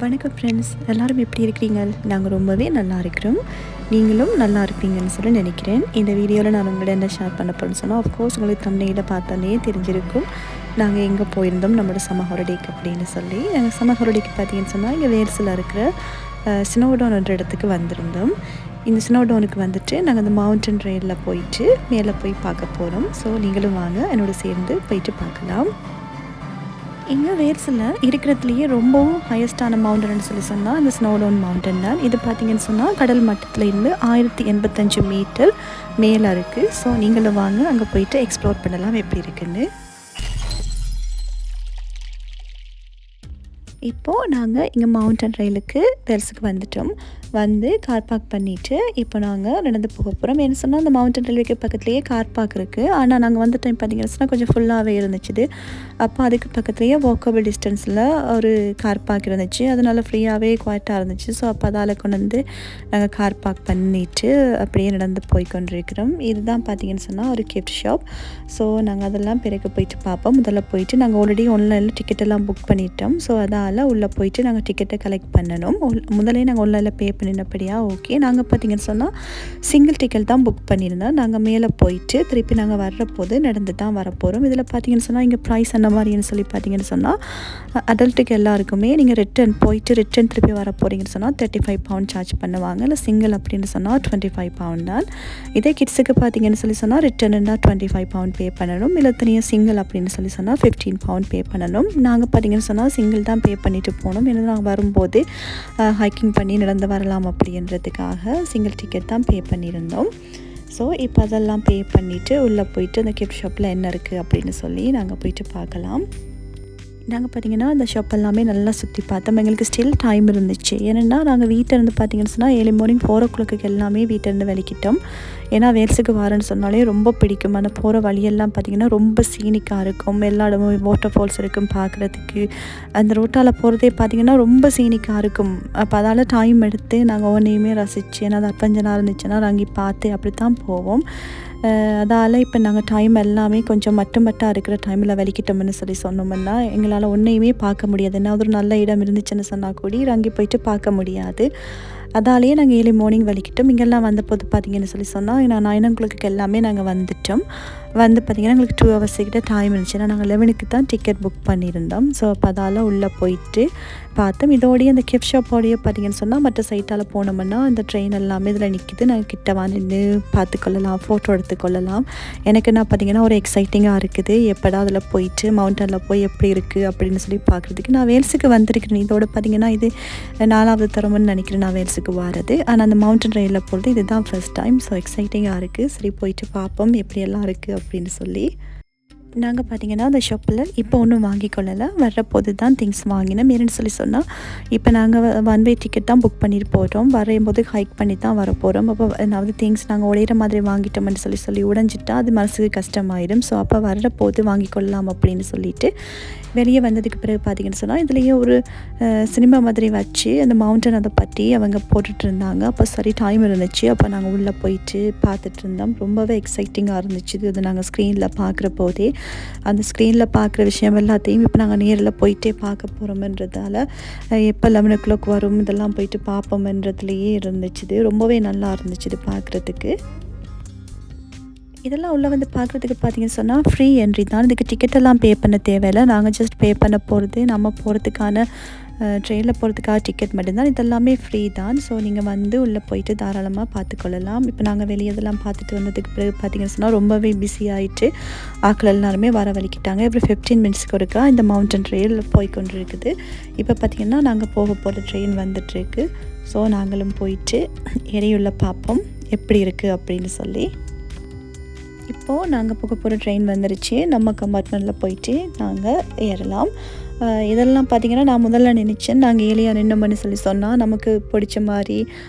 வணக்கம் ஃப்ரெண்ட்ஸ், எல்லோரும் எப்படி இருக்கிறீங்க? நாங்கள் ரொம்பவே நல்லா இருக்கிறோம். நீங்களும் நல்லா இருப்பீங்கன்னு சொல்லி நினைக்கிறேன். இந்த வீடியோவில் நான் உங்கள்கிட்ட என்ன ஷேர் பண்ண போகிறேன்னு சொன்னால், ஆஃப்கோர்ஸ் உங்களுக்கு தம்ப்நெயிலை பார்த்தாலே தெரிஞ்சிருக்கும் நாங்கள் எங்கே போயிருந்தோம் நம்மளோட சம்மர் ஹாலிடேக்கு அப்படின்னு சொல்லி. நாங்கள் சம்மர் ஹாலிடேக்கு பார்த்தீங்கன்னு சொன்னால் இங்கே வேல்ஸில் இருக்கிற ஸ்னோடோன் என்ற இடத்துக்கு வந்திருந்தோம். இந்த ஸ்னோடோனுக்கு வந்துட்டு நாங்கள் அந்த மவுண்டன் ரயிலில் போயிட்டு மேலே போய் பார்க்க போகிறோம். ஸோ நீங்களும் வாங்க என்னோட சேர்ந்து போயிட்டு பார்க்கலாம். இங்கே வேல்ஸில் இருக்கிறதுலையே ரொம்பவும் ஹையஸ்டான மவுண்டன்னு சொல்லி சொன்னால் இந்த ஸ்னோடோன் மவுண்டன் தான். இது பார்த்திங்கன்னு சொன்னால் கடல் மட்டத்துலேருந்து 1085 மீட்டர் மேலே இருக்குது. ஸோ நீங்களும் வாங்க அங்கே போயிட்டு எக்ஸ்ப்ளோர் பண்ணலாம் எப்படி இருக்குன்னு. இப்போது நாங்கள் இங்கே மவுண்டன் ரயிலுக்கு வேல்ஸுக்கு வந்துட்டோம். வந்து கார் பார்க் பண்ணிவிட்டு இப்போ நாங்கள் நடந்து போக போகிறோம். என்ன சொன்னால் அந்த மவுண்டன் ரயில்வேக்கு பக்கத்துலேயே கார் பார்க் இருக்குது. ஆனால் நாங்கள் வந்த டைம் பார்த்திங்கன்னா கொஞ்சம் ஃபுல்லாகவே இருந்துச்சு. அப்போ அதுக்கு பக்கத்துலேயே வாக்கபிள் டிஸ்டன்ஸில் ஒரு கார் பார்க் இருந்துச்சு. அதனால் ஃப்ரீயாகவே குவாய்ட்டாக இருந்துச்சு. ஸோ அப்போ அதால் கொண்டு வந்து நாங்கள் கார் பார்க் பண்ணிவிட்டு அப்படியே நடந்து போய் கொண்டிருக்கிறோம். இதுதான் பார்த்திங்கன்னு சொன்னால் ஒரு கிஃப்ட் ஷாப். ஸோ நாங்கள் அதெல்லாம் பிறகு போயிட்டு பார்ப்போம். முதல்ல போயிட்டு நாங்கள் ஆல்ரெடி ஆன்லைனில் டிக்கெட்டெல்லாம் புக் பண்ணிட்டோம். ஸோ அதால் உள்ளே போயிட்டு நாங்கள் டிக்கெட்டை கலெக்ட் பண்ணணும். முதலே நாங்கள் ஆன்லைனில் பே பண்ணினபடியா ஓகே. நாங்கள் பார்த்திங்கன்னு சொன்னால் சிங்கிள் டிக்கெட் தான் புக் பண்ணியிருந்தோம். நாங்கள் மேலே போயிட்டு திருப்பி நாங்கள் வர்றபோது நடந்து தான் வரப்போகிறோம். இதில் பார்த்திங்கன்னு சொன்னால் இங்கே ப்ரைஸ் என்ன மாதிரின்னு சொல்லி பார்த்திங்கன்னு சொன்னால் அடல்ட்டுக்கு எல்லாருக்குமே நீங்கள் ரிட்டன் திருப்பி வர போகிறீங்கன்னு சொன்னால் 35 பவுண்ட் சார்ஜ் பண்ணுவாங்க. இல்லை சிங்கிள் அப்படின்னு சொன்னால் 25 பவுண்ட் தான். இதே கிட்ஸுக்கு பார்த்திங்கன்னு சொல்லி சொன்னால் ரிட்டர்னுன்னா 25 பவுண்ட் பே பண்ணணும். இல்லை தனியாக சிங்கிள் அப்படின்னு சொல்லி சொன்னால் 15 பவுண்ட் பே பண்ணணும். நாங்கள் பார்த்திங்கன்னு சொன்னால் சிங்கிள் தான் பே பண்ணிட்டு போனோம். ஏன்னா நாங்கள் வரும்போது ஹைக்கிங் பண்ணி நடந்து வரலாம் அப்படின்றதுக்காக சிங்கிள் டிக்கெட் தான் பே பண்ணியிருந்தோம். ஸோ இப்போ அதெல்லாம் பே பண்ணிவிட்டு உள்ளே போயிட்டு அந்த கிஃப்ட் ஷாப்பில் என்ன இருக்குது அப்படின்னு சொல்லி நாங்கள் போயிட்டு பார்க்கலாம். நாங்கள் பார்த்திங்கன்னா அந்த ஷாப் எல்லாமே நல்லா சுற்றி பார்த்தோம். எங்களுக்கு ஸ்டில் டைம் இருந்துச்சு. ஏன்னா நாங்கள் வீட்டிலேருந்து பார்த்திங்கன்னு சொன்னால் ஏர்லி மார்னிங் 4 o'clock எல்லாமே வீட்டிலேருந்து வெளிக்கிட்டோம். ஏன்னா வேல்ஸுக்கு வரேன்னு சொன்னாலே ரொம்ப பிடிக்கும். ஆனால் போகிற வழியெல்லாம் பார்த்திங்கன்னா ரொம்ப சீனிக்காக இருக்கும். எல்லா இடமும் வாட்டர் ஃபால்ஸ் இருக்கும் பார்க்குறதுக்கு. அந்த ரோட்டால் போகிறதே பார்த்திங்கன்னா ரொம்ப சீனிக்காக இருக்கும். அப்போ அதால் டைம் எடுத்து நாங்கள் ஒவ்வொன்றையுமே ரசித்து, ஏன்னா அது அப்பஞ்சனாக இருந்துச்சுன்னா நாங்கள் பார்த்து அப்படி தான் போவோம். அதால் இப்போ நாங்கள் டைம் எல்லாமே கொஞ்சம் மட்டாக இருக்கிற டைமில் வெளிக்கிட்டோம்னு சொல்லி சொன்னோம்னா எங்களால் ஒன்றையுமே பார்க்க முடியாது. என்ன ஒரு நல்ல இடம் இருந்துச்சுன்னு சொன்னால் கூட அங்கே போயிட்டு பார்க்க முடியாது. அதாலேயே நாங்கள் ஏர்லி மார்னிங் வெளிக்கிட்டோம். இங்கெல்லாம் வந்தபோது பார்த்திங்கன்னு சொல்லி சொன்னால் நான் 9 o'clock எல்லாமே நாங்கள் வந்துட்டோம். வந்து பார்த்திங்கன்னா எங்களுக்கு 2 hours கிட்ட டைம் இருந்துச்சு. ஏன்னா நாங்கள் 11க்கு தான் டிக்கெட் புக் பண்ணியிருந்தோம். ஸோ அப்போ அதால் உள்ளே போயிட்டு பார்த்தோம். இதோடைய அந்த கிஃப்ட் ஷாப்போடைய பார்த்திங்கன்னு சொன்னால் மற்ற சைட்டால் போனோம்னா இந்த ட்ரெயின் எல்லாமே இதில் நிற்கிது. நாங்கள் கிட்ட நின்று பார்த்துக்கொள்ளலாம், ஃபோட்டோ எடுத்துக்கொள்ளலாம். எனக்கு என்ன பார்த்திங்கன்னா ஒரு எக்ஸைட்டிங்காக இருக்குது. எப்படா அதில் போயிட்டு மவுண்டனில் போய் எப்படி இருக்குது அப்படின்னு சொல்லி பார்க்குறதுக்கு. நான் வேல்ஸுக்கு வந்திருக்கிறேன். இதோட பார்த்திங்கன்னா இது 4வது தரம்னு நினைக்கிறேன் நான் வேல்ஸுக்கு வரது. ஆனால் அந்த மவுண்டன் ரயிலில் போகிறது இதுதான் ஃபர்ஸ்ட் டைம். ஸோ எக்ஸைட்டிங்காக இருக்குது. சரி போயிட்டு பார்ப்போம் எப்படியெல்லாம் இருக்குது அப்படின்னு சொல்லி. நாங்கள் பார்த்திங்கன்னா அந்த ஷாப்பில் இப்போ ஒன்றும் வாங்கி கொள்ளலை. வர்றபோது தான் திங்ஸ் வாங்கினோம். ஏன்னு சொல்லி சொன்னால் இப்போ நாங்கள் 1 way டிக்கெட் தான் புக் பண்ணிட்டு போகிறோம். வரும்போது ஹைக் பண்ணி தான் வர போகிறோம். அப்போ அதாவது திங்ஸ் நாங்கள் உடையிற மாதிரி வாங்கிட்டோம்னு சொல்லி உடைஞ்சிட்டா அது மனசுக்கு கஷ்டமாயிடும். ஸோ அப்போ வர்றபோது வாங்கி கொள்ளலாம் அப்படின்னு சொல்லிட்டு வெளியே வந்ததுக்கு பிறகு பார்த்திங்கன்னு சொன்னால் இதுலேயே ஒரு சினிமா மாதிரி வச்சு அந்த மவுண்டன் அதை பற்றி அவங்க போட்டுட்டு இருந்தாங்க. அப்போ சரி டைம் இருந்துச்சு. அப்போ நாங்கள் உள்ளே போயிட்டு பார்த்துட்டு இருந்தோம். ரொம்பவே எக்ஸைட்டிங்காக இருந்துச்சு. இது நாங்கள் ஸ்க்ரீனில் பார்க்குற போதே அந்த ஸ்க்ரீனில் பார்க்குற விஷயம் எல்லாத்தையும் இப்போ நாங்கள் நேரில் போயிட்டே பார்க்க போகிறோம்ன்றதால எப்போ 11 o'clock வரும் இதெல்லாம் போயிட்டு பார்ப்போம்ன்றதுலேயே இருந்துச்சு. ரொம்பவே நல்லா இருந்துச்சு இது பார்க்குறதுக்கு. இதெல்லாம் உள்ளே வந்து பார்க்குறதுக்கு பார்த்திங்கன்னு சொன்னால் ஃப்ரீ என்ட்ரி தான். இதுக்கு டிக்கெட்டெல்லாம் பே பண்ண தேவையில்லை. நாங்கள் ஜஸ்ட் பே பண்ண போகிறது நம்ம போகிறதுக்கான ட்ரெயினில் போகிறதுக்காக டிக்கெட் மட்டும்தான். இதெல்லாமே ஃப்ரீ தான். ஸோ நீங்கள் வந்து உள்ளே போயிட்டு தாராளமாக பார்த்துக்கொள்ளலாம். இப்போ நாங்கள் வெளியே இதெல்லாம் பார்த்துட்டு வந்ததுக்கு பிறகு பார்த்திங்கன்னு சொன்னால் ரொம்பவே பிஸி ஆகிட்டு ஆட்கள் எல்லாருமே வர வலிக்கிட்டாங்க. எவ்ரி 15 minutes ஒருக்கா இந்த மவுண்டன் ரயில் போய்கொண்டு இருக்குது. இப்போ பார்த்திங்கன்னா நாங்கள் போக போகிற ட்ரெயின் வந்துட்டுருக்கு. ஸோ நாங்களும் போயிட்டு எரியுள்ள பார்ப்போம் எப்படி இருக்குது அப்படின்னு சொல்லி. இப்போது நாங்கள் போக போகிற ட்ரெயின் வந்துருச்சு. நம்ம கம்பார்ட்மெண்ட்டில் போயிட்டு நாங்கள் ஏறலாம். இதெல்லாம் பார்த்திங்கன்னா நான் முதல்ல நினச்சேன் நாங்கள் ஏலியாக நின்னோம்னு சொல்லி சொன்னால் நமக்கு பிடிச்ச மாதிரி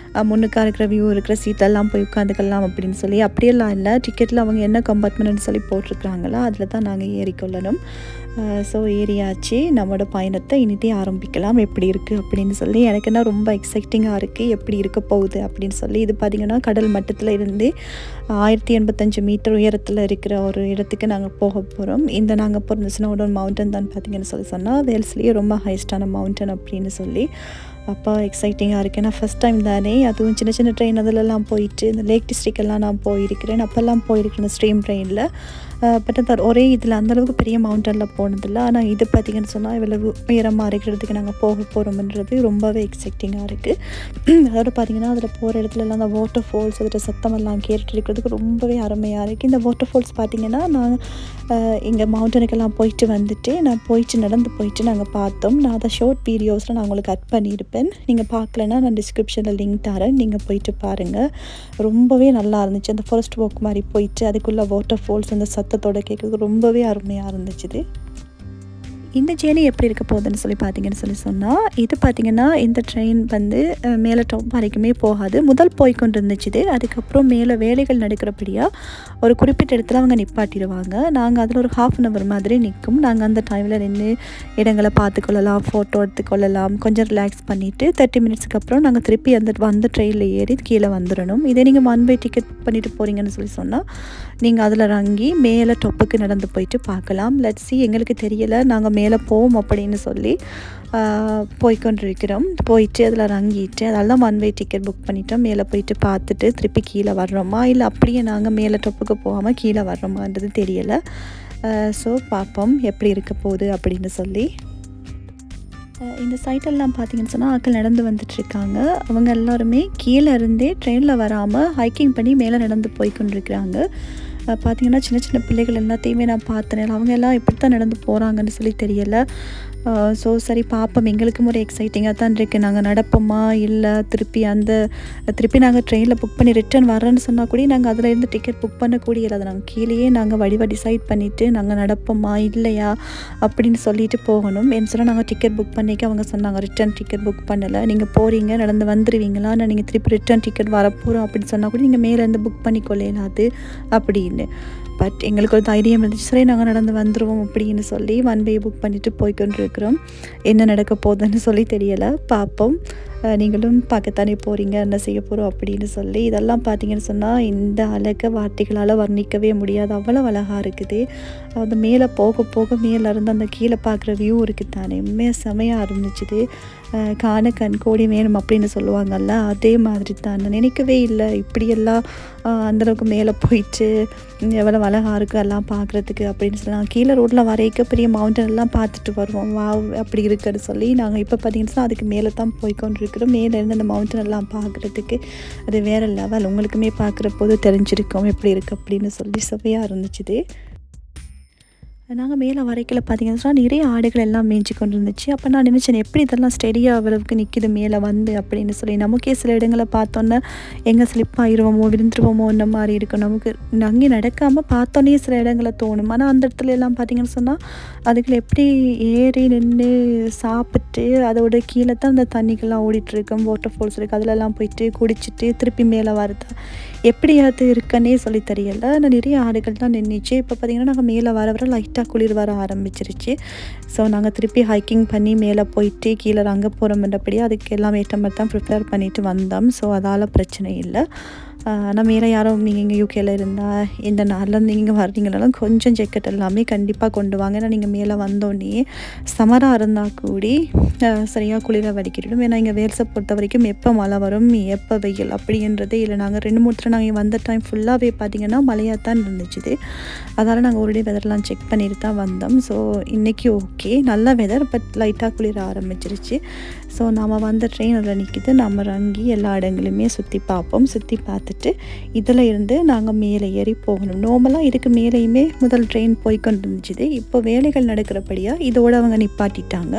முன்னுக்காக இருக்கிற வியூ இருக்கிற சீட்டெல்லாம் போய் உட்காந்துக்கலாம் அப்படின்னு சொல்லி. அப்படியெல்லாம் இல்லை. டிக்கெட்டில் அவங்க என்ன கம்பார்ட்மெண்ட்னு சொல்லி போட்டிருக்கிறாங்களோ அதில் தான் நாங்கள் ஏறிக்கொள்ளணும். ஸோ ஏறியாச்சு. நம்மளோட பயணத்தை இனிதே ஆரம்பிக்கலாம். எப்படி இருக்குது அப்படின்னு சொல்லி எனக்கு என்ன ரொம்ப எக்ஸைட்டிங்காக இருக்குது, எப்படி இருக்க போகுது அப்படின்னு சொல்லி. இது பார்த்திங்கன்னா கடல் மட்டத்தில் இருந்து 1085 மீட்டர் உயரத்தில் இருக்கிற ஒரு இடத்துக்கு நாங்கள் போக போகிறோம். நாங்கள் போகிற ஸ்னோடோன் மவுண்டன் தான் பார்த்திங்கன்னு சொன்னால் வேல்ஸ்லேயே ரொம்ப ஹைஸ்டான மவுண்டன் அப்படின்னு சொல்லி. அப்போ எக்ஸைட்டிங்காக இருக்குது. ஏன்னா ஃபஸ்ட் டைம் தானே, அதுவும் சின்ன சின்ன ட்ரெயின் அதிலெல்லாம் போயிட்டு இந்த லேக் டிஸ்ட்ரிக்டெல்லாம் நான் போயிருக்கிறேன். அப்போல்லாம் போயிருக்கிறேன் ஸ்ட்ரீம் ட்ரெயினில். பட் அந்த ஒரே இதில் அந்தளவுக்கு பெரிய மவுண்டனில் போனதில்லை. ஆனால் இது பார்த்திங்கன்னு சொன்னால் இவ்வளவு உயரமாக இருக்கிறதுக்கு நாங்கள் போக போகிறோம்ன்றது ரொம்பவே எக்ஸைட்டிங்காக இருக்குது. அதோட பார்த்திங்கன்னா அதில் போகிற இடத்துலலாம் அந்த வாட்டர் ஃபால்ஸ் அதோட சத்தமெல்லாம் கேட்டுட்டு இருக்கிறதுக்கு ரொம்பவே அருமையாக இருக்குது. இந்த வாட்டர் ஃபால்ஸ் பார்த்திங்கன்னா நான் இங்கே மவுண்டனுக்கெல்லாம் போயிட்டு வந்துட்டு நான் நடந்து போயிட்டு நாங்கள் பார்த்தோம். நான் அதை ஷார்ட் வீடியோஸில் நான் உங்களுக்கு கட் பண்ணியிருப்பேன். நீங்கள் பார்க்கலன்னா நான் டிஸ்கிரிப்ஷனில் லிங்க் தரேன், நீங்கள் போயிட்டு பாருங்கள். ரொம்பவே நல்லா இருந்துச்சு. அந்த ஃபர்ஸ்ட் வாக் மாதிரி போயிட்டு அதுக்குள்ளே வாட்டர் ஃபால்ஸ் அந்த சத்தத்தோட கேட்குறது ரொம்பவே அருமையாக இருந்துச்சு. இந்த ஜேர்னி எப்படி இருக்க போகுதுன்னு சொல்லி பார்த்தீங்கன்னு சொன்னால், இது பார்த்திங்கன்னா இந்த ட்ரெயின் வந்து மேலே டாப் வரைக்குமே போகாது. முதல் போய்கொண்டு இருந்துச்சு. அதுக்கப்புறம் மேலே வேலைகள் நடக்கிறபடியாக ஒரு குறிப்பிட்ட இடத்துல அவங்க நிப்பாட்டிடுவாங்க. நாங்கள் அதில் ஒரு 1/2 hour மாதிரி நிற்கும். நாங்கள் அந்த டைமில் நின்று இடங்களை பார்த்துக்கொள்ளலாம், ஃபோட்டோ எடுத்துக்கொள்ளலாம், கொஞ்சம் ரிலாக்ஸ் பண்ணிவிட்டு 30 minutesக்கு அப்புறம் நாங்கள் திருப்பி அந்த ட்ரெயினில் ஏறி கீழே வந்துடணும். இதே நீங்கள் 1 way டிக்கெட் புக் பண்ணிவிட்டு போகிறீங்கன்னு சொன்னால் நீங்கள் அதில் இறங்கி மேலே டொப்புக்கு நடந்து போயிட்டு பார்க்கலாம். லட்சி எங்களுக்கு தெரியலை, நாங்கள் மேலே போவோம் அப்படின்னு சொல்லி போய்கொண்டிருக்கிறோம். போயிட்டு அதில் இறங்கிட்டு அதெல்லாம் 1 way டிக்கெட் புக் பண்ணிட்டோம். மேலே போயிட்டு பார்த்துட்டு திருப்பி கீழே வர்றோமா இல்லை அப்படியே நாங்கள் மேலே டொப்புக்கு போகாமல் கீழே வர்றோமான்றது தெரியலை. ஸோ பார்ப்போம் எப்படி இருக்க போகுது அப்படின்னு சொல்லி. இந்த சைட்டெல்லாம் பார்த்திங்கன்னு சொன்னால் ஆட்கள் நடந்து வந்துட்டுருக்காங்க. அவங்க எல்லாருமே கீழே இருந்தே ட்ரெயினில் வராமல் ஹைக்கிங் பண்ணி மேலே நடந்து போய்கொண்டிருக்கிறாங்க. பார்த்திங்கன்னா சின்ன சின்ன பிள்ளைகள் எல்லாத்தையுமே நான் பார்த்தேன். அவங்க எல்லாம் எப்படி தான் நடந்து போகிறாங்கன்னு சொல்லி தெரியலை. ஸோ சரி பார்ப்போம். எங்களுக்கும் ஒரு எக்ஸைட்டிங்காக தான் இருக்குது. நாங்கள் நடப்போமா இல்லை திருப்பி நாங்கள் ட்ரெயினில் புக் பண்ணி ரிட்டர்ன் வரேன்னு சொன்னால் கூட நாங்கள் அதில் இருந்து டிக்கெட் புக் பண்ணக்கூடிய இல்லை. அதை நாங்கள் கீழேயே நாங்கள் டிசைட் பண்ணிவிட்டு நாங்கள் நடப்போமா இல்லையா அப்படின்னு சொல்லிட்டு போகணும். என்ன சொன்னால் நாங்கள் டிக்கெட் புக் பண்ணிக்க அவங்க சொன்னாங்க ரிட்டர்ன் டிக்கெட் புக் பண்ணலை, நீங்கள் போகிறீங்க நடந்து வந்துடுவீங்களா, நான் நீங்கள் திருப்பி ரிட்டர்ன் டிக்கெட் வரப்போகிறோம் அப்படின்னு சொன்னால் கூட நீங்கள் மேலேருந்து புக் பண்ணி கொள்ளையிலாது அப்படின்னு. பட் எங்களுக்கு ஒரு தைரியம் இருந்துச்சு, சரி நாங்கள் நடந்து வந்துடுவோம் அப்படின்னு சொல்லி 1 way புக் பண்ணிவிட்டு போய்கொண்டிருக்கிறோம். என்ன நடக்க போகுதுன்னு சொல்லி தெரியலை, பார்ப்போம். நீங்களும் பார்க்கத்தானே போகிறீங்க, என்ன செய்ய போகிறோம் அப்படின்னு சொல்லி. இதெல்லாம் பார்த்தீங்கன்னு சொன்னால் இந்த அழகை வார்த்தைகளால் வர்ணிக்கவே முடியாது, அவ்வளோ அழகாக இருக்குது. அது மேலே போக போக மேலே இருந்து அந்த கீழே பார்க்குற வியூ இருக்குது தானே, உண்மையாக செமையாக இருந்துச்சு. காண கண் கோடி வேணும் அப்படின்னு சொல்லுவாங்கல்ல, அதே மாதிரி தான். நான் நினைக்கவே இல்லை இப்படியெல்லாம் அந்தளவுக்கு மேலே போயிட்டு எவ்வளோ அழகாக இருக்குது எல்லாம் பார்க்குறதுக்கு அப்படின்னு சொல்லி. நாங்கள் கீழே ரோட்டில் வரைக்க பெரிய மவுண்டன் எல்லாம் பார்த்துட்டு வருவோம், அப்படி இருக்குன்னு சொல்லி. நாங்கள் இப்போ பார்த்தீங்கன்னா அதுக்கு மேலே தான் போய்கொண்டிருக்கிறோம். மேலே இருந்து அந்த மவுண்டன் எல்லாம் பார்க்குறதுக்கு அது வேறு லெவல். உங்களுக்குமே பார்க்குற போது தெரிஞ்சிருக்கோம் எப்படி இருக்குது அப்படின்னு சொல்லி. செவையாக இருந்துச்சு. நாங்கள் மேலே வரைக்கல பார்த்திங்கன்னு சொன்னால் நிறைய ஆடுகள் எல்லாம் மேய்ச்சி கொண்டு இருந்துச்சு. அப்போ நான் நினச்சேன் எப்படி இதெல்லாம் ஸ்டெடியாக அவ்வளவுக்கு நிற்கிது மேலே வந்து அப்படின்னு சொல்லி. நமக்கே சில இடங்களை பார்த்தோன்னே எங்கே ஸ்லிப் ஆகிடுவோமோ விழுந்துருவோமோ இந்த மாதிரி இருக்கும். நமக்கு அங்கே நடக்காமல் பார்த்தோன்னே சில இடங்களை தோணும். ஆனால் அந்த இடத்துல எல்லாம் பார்த்திங்கன்னு சொன்னால் அதுக்குள்ள எப்படி ஏறி நின்று சாப்பிட்டு அதோட கீழே தான் அந்த தண்ணிக்கெல்லாம் ஓடிட்டுருக்கோம், வாட்டர் ஃபால்ஸ் இருக்குது, அதிலெல்லாம் போயிட்டு குடிச்சிட்டு திருப்பி மேலே வருதா எப்படியாவது இருக்குன்னே சொல்லி தெரியலை. ஆனால் நிறைய ஆடுகள் தான் நின்றுச்சு. இப்போ பார்த்திங்கன்னா நாங்கள் மேலே வர லைட்டாக குளிர் வர ஆரம்பிச்சிருச்சு. ஸோ நாங்கள் திருப்பி ஹைக்கிங் பண்ணி மேலே போயிட்டு கீழே அங்கே போகிறோம்ன்றபடியே அதுக்கு எல்லாம் ஏற்ற மாதிரி தான் ப்ரிப்பேர் பண்ணிவிட்டு வந்தோம். ஸோ அதால் பிரச்சனை இல்லை. ஆனால் மேலே யாரும் நீங்கள் இங்கே யூகேயில் இருந்தால் இந்த நாளில் நீங்கள் வர்றீங்கனாலும் கொஞ்சம் ஜெக்கெட் எல்லாமே கண்டிப்பாக கொண்டு வாங்க. ஏன்னா நீங்கள் மேலே வந்தோடனே சமராக இருந்தால் கூடி சரியாக குளிர வடிக்கிடும். ஏன்னா இங்கே வேல்ஸை பொறுத்த வரைக்கும் எப்போ மழை வரும் எப்போ வெயில் அப்படின்றதே இல்லை. நாங்கள் 2-3 தடவை நாங்கள் வந்த டைம் ஃபுல்லாகவே பார்த்திங்கன்னா மழையாக தான் இருந்துச்சு. அதனால் நாங்கள் ஒரு வெதர்லாம் செக் பண்ணிட்டு தான் வந்தோம். ஸோ இன்றைக்கி ஓகே நல்ல வெதர், பட் லைட்டாக குளிர ஆரம்பிச்சிருச்சு. ஸோ நாம் வந்த ட்ரெயின் அதில் நிற்கிது. நம்ம இறங்கி எல்லா இடங்களுமே சுற்றி பார்ப்போம். சுற்றி பார்த்துட்டு இதில் இருந்து நாங்கள் மேலே ஏறி போகணும். நார்மலாக இதுக்கு மேலேயுமே முதல் ட்ரெயின் போய்கொண்டு இருந்துச்சு. இப்போ வேலைகள் நடக்கிறபடியாக இதோடு அவங்க நிப்பாட்டிட்டாங்க.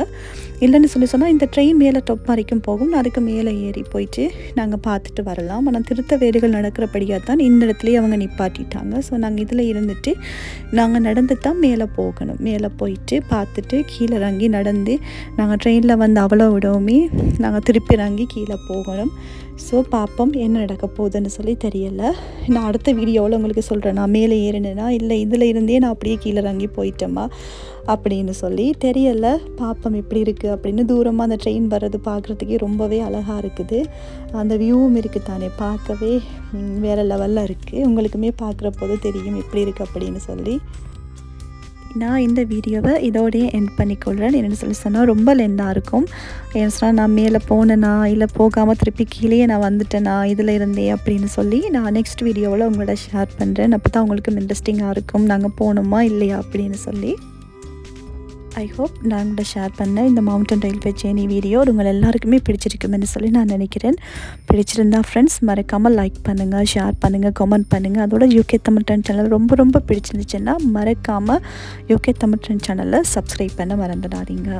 இல்லைன்னு சொன்னால் இந்த ட்ரெயின் மேலே டொப் வரைக்கும் போகும், அதுக்கு மேலே ஏறி போயிட்டு நாங்கள் பார்த்துட்டு வரலாம். ஆனால் திருத்த வேலைகள் நடக்கிறபடியாக தான் இந்த இடத்துலையே அவங்க நிப்பாட்டிட்டாங்க. ஸோ நாங்கள் இதில் இருந்துட்டு நாங்கள் நடந்து தான் மேலே போகணும். மேலே போயிட்டு பார்த்துட்டு கீழே இறங்கி நடந்து நாங்கள் ட்ரெயினில் வந்து அவ்வளோ விடவுமே நாங்கள் திருப்பி இறங்கி கீழே போகணும். ஸோ பார்ப்போம் என்ன நடக்க போகுதுன்னு சொல்லி தெரியல. நான் அடுத்த வீடியோவில் உங்களுக்கு சொல்கிறேன், நான் மேலே ஏறினேனா இல்லை இதில் இருந்தே நான் அப்படியே கீழே இறங்கி போயிட்டேம்மா அப்படின்னு சொல்லி தெரியல. பாப்பம் எப்படி இருக்குது அப்படின்னு. தூரமாக அந்த ட்ரெயின் வர்றது பார்க்குறதுக்கே ரொம்பவே அழகாக இருக்குது. அந்த வியூவும் இருக்குது தானே, பார்க்கவே வேறு லெவலில் இருக்குது. உங்களுக்குமே பார்க்குற போது தெரியும் எப்படி இருக்குது அப்படின்னு சொல்லி. நான் இந்த வீடியோவை இதோடையே எண்ட் பண்ணிக்கொள்கிறேன். என்னென்னு சொல்லி சொன்னால் ரொம்ப லென்த்தாக இருக்கும். என்ன சொன்னால் நான் மேலே போனேனா இல்லை போகாமல் திருப்பி கீழே நான் வந்துட்டேனா இதில் இருந்தே அப்படின்னு சொல்லி நான் நெக்ஸ்ட் வீடியோவில் உங்களோட ஷேர் பண்ணுறேன். அப்போ தான் உங்களுக்கும் இன்ட்ரெஸ்டிங்காக இருக்கும், நாங்கள் போகணுமா இல்லையா அப்படின்னு சொல்லி. ஐ ஹோப் நான் உங்கள்கிட்ட ஷேர் பண்ண இந்த மவுண்டன் ரயில்வே ஜேர்னி வீடியோ உங்கள் எல்லாருக்குமே பிடிச்சிருக்குமென்னு சொல்லி நான் நினைக்கிறேன். பிடிச்சிருந்தா ஃப்ரெண்ட்ஸ் மறக்காமல் லைக் பண்ணுங்கள், ஷேர் பண்ணுங்கள், கமெண்ட் பண்ணுங்கள். அதோட யூகே தமிழ் ட்ரெண்ட் சேனல் ரொம்ப ரொம்ப பிடிச்சிருந்துச்சுன்னா மறக்காமல் யூகே தமிழ் ட்ரெண்ட் சேனலை சப்ஸ்கிரைப் பண்ண மறந்துடாதீங்க.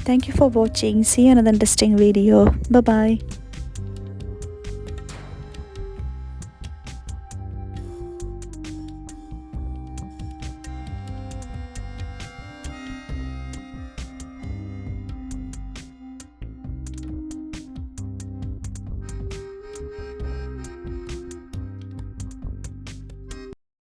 Thank you for watching. See you another interesting video. Bye bye.